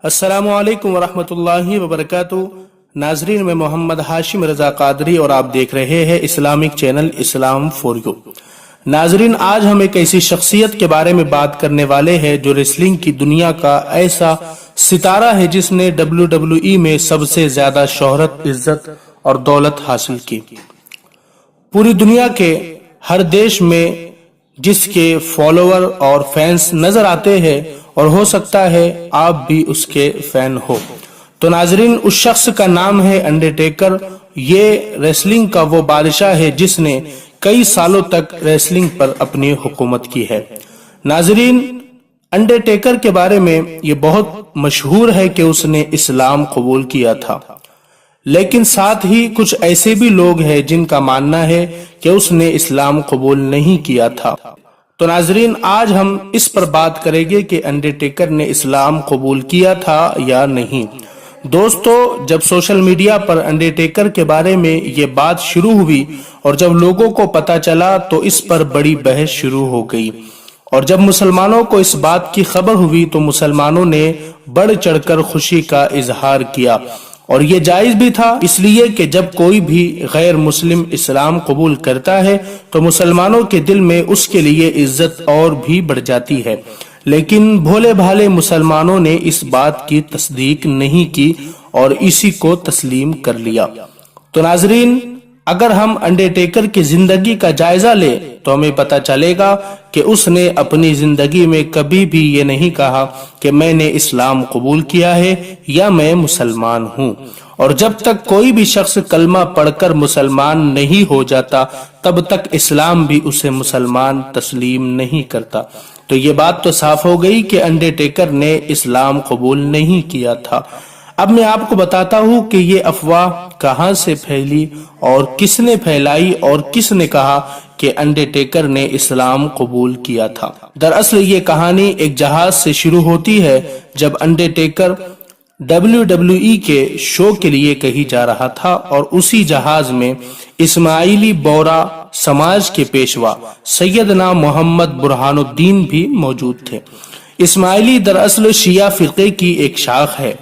السلام علیکم ورحمۃ اللہ وبرکاتہ۔ ناظرین، میں محمد ہاشم رضا قادری اور آپ دیکھ رہے ہیں اسلامک چینل اسلام فور یو۔ ناظرین، آج ہم ایک ایسی شخصیت کے بارے میں بات کرنے والے ہیں جو ریسلنگ کی دنیا کا ایسا ستارہ ہے جس نے WWE میں سب سے زیادہ شہرت، عزت اور دولت حاصل کی۔ پوری دنیا کے ہر دیش میں جس کے فالوور اور فینس نظر آتے ہیں اور ہو سکتا ہے آپ بھی اس کے فین ہو۔ تو ناظرین، اس شخص کا نام ہے انڈرٹیکر۔ یہ ریسلنگ کا وہ بادشاہ ہے جس نے کئی سالوں تک ریسلنگ پر اپنی حکومت کی ہے۔ ناظرین، انڈرٹیکر کے بارے میں یہ بہت مشہور ہے کہ اس نے اسلام قبول کیا تھا، لیکن ساتھ ہی کچھ ایسے بھی لوگ ہیں جن کا ماننا ہے کہ اس نے اسلام قبول نہیں کیا تھا۔ تو ناظرین، آج ہم اس پر بات کریں گے کہ انڈرٹیکر نے اسلام قبول کیا تھا یا نہیں۔ دوستو، جب سوشل میڈیا پر انڈرٹیکر کے بارے میں یہ بات شروع ہوئی اور جب لوگوں کو پتا چلا تو اس پر بڑی بحث شروع ہو گئی، اور جب مسلمانوں کو اس بات کی خبر ہوئی تو مسلمانوں نے بڑھ چڑھ کر خوشی کا اظہار کیا، اور یہ جائز بھی تھا، اس لیے کہ جب کوئی بھی غیر مسلم اسلام قبول کرتا ہے تو مسلمانوں کے دل میں اس کے لیے عزت اور بھی بڑھ جاتی ہے۔ لیکن بھولے بھالے مسلمانوں نے اس بات کی تصدیق نہیں کی اور اسی کو تسلیم کر لیا۔ تو ناظرین، اگر ہم انڈرٹیکر کی زندگی کا جائزہ لیں تو ہمیں پتا چلے گا کہ اس نے اپنی زندگی میں کبھی بھی یہ نہیں کہا کہ میں نے اسلام قبول کیا ہے یا میں مسلمان ہوں، اور جب تک کوئی بھی شخص کلمہ پڑھ کر مسلمان نہیں ہو جاتا تب تک اسلام بھی اسے مسلمان تسلیم نہیں کرتا۔ تو یہ بات تو صاف ہو گئی کہ انڈرٹیکر نے اسلام قبول نہیں کیا تھا۔ اب میں آپ کو بتاتا ہوں کہ یہ افواہ کہاں سے پھیلی اور کس نے پھیلائی اور کس نے کہا کہ انڈرٹیکر نے اسلام قبول کیا تھا۔ دراصل یہ کہانی ایک جہاز سے شروع ہوتی ہے جب انڈرٹیکر WWE کے شو کے لیے کہیں جا رہا تھا، اور اسی جہاز میں اسماعیلی بورا سماج کے پیشوا سیدنا محمد برہان الدین بھی موجود تھے۔ اسماعیلی دراصل شیعہ فرقے کی ایک شاخ ہے۔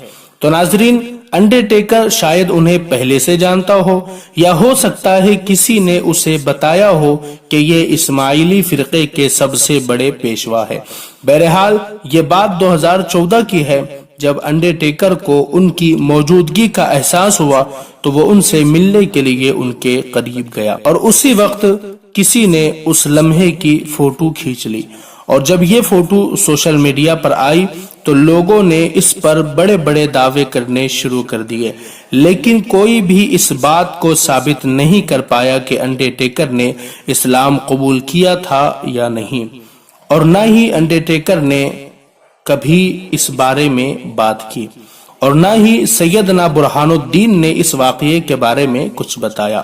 تو ناظرین، انڈرٹیکر شاید انہیں پہلے سے جانتا ہو یا ہو سکتا ہے کسی نے اسے بتایا ہو کہ یہ اسماعیلی فرقے کے سب سے بڑے پیشوا ہے۔ بہرحال یہ بات 2014 کی ہے۔ جب انڈرٹیکر کو ان کی موجودگی کا احساس ہوا تو وہ ان سے ملنے کے لیے ان کے قریب گیا، اور اسی وقت کسی نے اس لمحے کی فوٹو کھینچ لی، اور جب یہ فوٹو سوشل میڈیا پر آئی تو لوگوں نے اس پر بڑے بڑے دعوے کرنے شروع کر دیے، لیکن کوئی بھی اس بات کو ثابت نہیں کر پایا کہ انڈرٹیکر نے اسلام قبول کیا تھا یا نہیں، اور نہ ہی انڈرٹیکر نے کبھی اس بارے میں بات کی، اور نہ ہی سیدنا برہان الدین نے اس واقعے کے بارے میں کچھ بتایا۔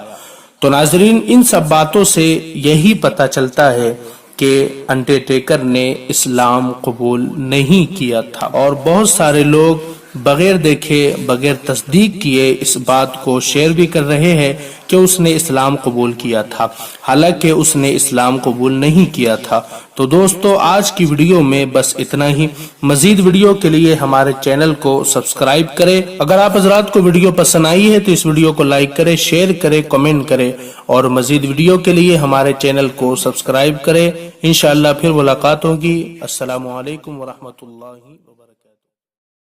تو ناظرین، ان سب باتوں سے یہی پتہ چلتا ہے کہ انڈرٹیکر نے اسلام قبول نہیں کیا تھا، اور بہت سارے لوگ بغیر دیکھے، بغیر تصدیق کیے اس بات کو شیئر بھی کر رہے ہیں کہ اس نے اسلام قبول کیا تھا، حالانکہ اس نے اسلام قبول نہیں کیا تھا۔ تو دوستو، آج کی ویڈیو میں بس اتنا ہی۔ مزید ویڈیو کے لیے ہمارے چینل کو سبسکرائب کریں۔ اگر آپ حضرات کو ویڈیو پسند آئی ہے تو اس ویڈیو کو لائک کریں، شیئر کریں، کمنٹ کریں، اور مزید ویڈیو کے لیے ہمارے چینل کو سبسکرائب کریں۔ انشاءاللہ پھر ملاقات ہوگی۔ السلام علیکم ورحمۃ اللہ۔